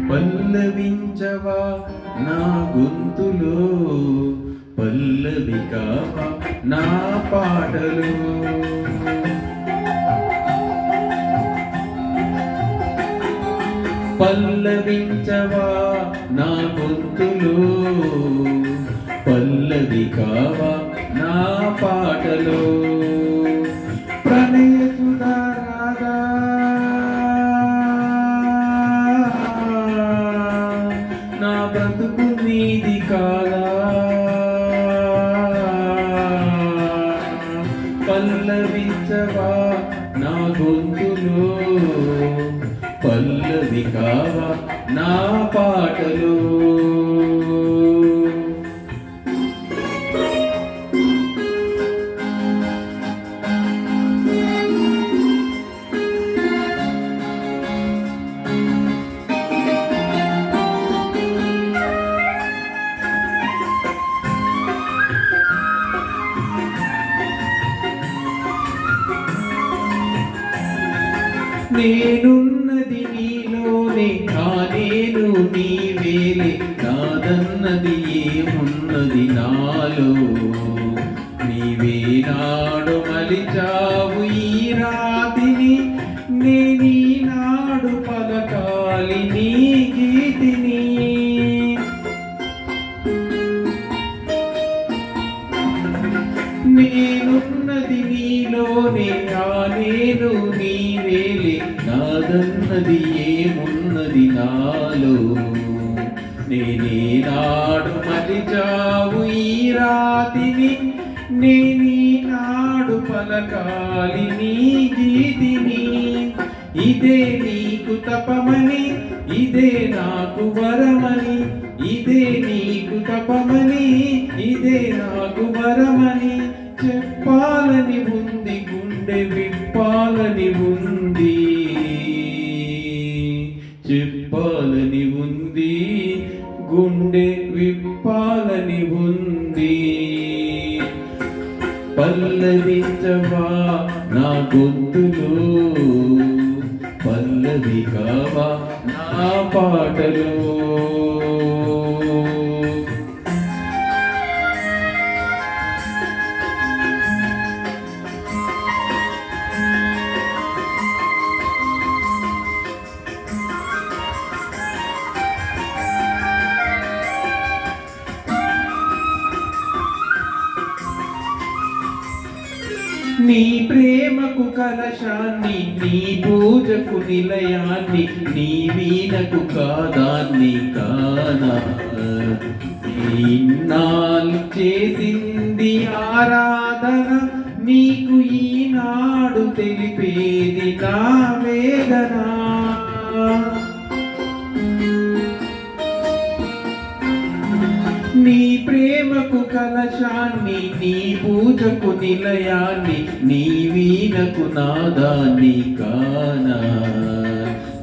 పల్లవించవా నా గొంతులో, పల్లవి కావా నా పాటలు. పల్లవించవా నా గొంతులో, పల్లవి కావా నా పాటలో. ప్రణయ సుధారాధా నా బ్రతుకు నీది కాదా, పల్లవించవా నా గొంతులో, పల్లవి కావా నా పాటలు. నేనున్నది నీలోనే, నేను నీవేలే, నాదన్నది ఏమున్నది నాలో. నీవే నాడు మలిచావు ఈ రాతిని, నేనీనాడు పలకాలి నీ గీతిని. నేనున్నది నీలోనే, నేను నీవేలే, నాదన్నది ఏమున్నది నాలో. నేనేనాడు మలిచావు ఈ రాతిని, నేనీనాడు పలకాలి నీ గీతిని. ఇదే నీకు తపమని, ఇదే నాకు వరమని, ఇదే నీకు తపమని, ఇదే నాకు వరమని చెప్పాలని ఉంది, గుండె విప్పాలని ఉంది, చెప్పాలని ఉంది, గుండె విప్పాలని ఉంది. పల్లవించవా నా గొంతులో, పల్లవి కావా నా పాటలో. నీ ప్రేమకు కలశాన్ని, నీ పూజకు నిలయాన్ని, నీ వీణకు కాదాన్ని కానా. ఇన్నాళ్ళు చేసింది ఆరాధన, నీకు ఈనాడు తెలిపేది నా వేదన. నీ ప్రేమకు కలశాన్ని, నీ పూజకు నిలయాన్ని, నీ వీణకు నాదాన్ని కానా.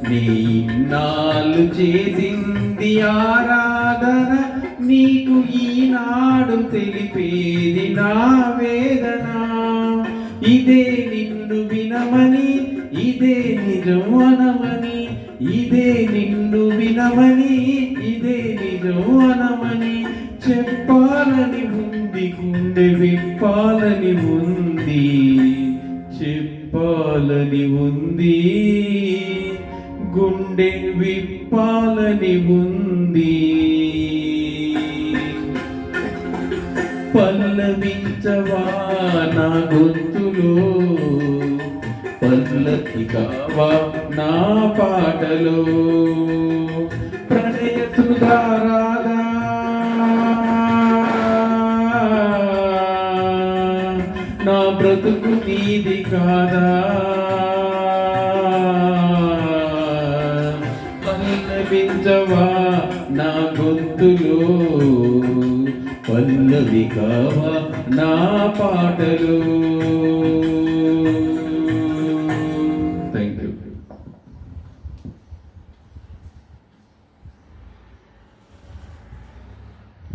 నీనాళ్ళు చేసింది ఆరాధన, నీకు ఈనాడు తెలిపేది నా వేదన. ఇదే నిన్ను వినమని, ఇదే నిజం అనమని, ఇదే నిన్ను వినమని, ఇదే నిజం అనమని చెప్పాలని ఉంది, గుండె విప్పాలని ఉంది, చెప్పాలని ఉంది, గుండె విప్పాలని ఉంది. పల్లవించవా నా గొంతులో, పల్లవి కావా నా పాటలో. ప్రణయ సుధారాధా నా బ్రతుకు నీది కాదా, పల్లవించవా నా గొంతులో, పల్లవి కావా నా పాటలో.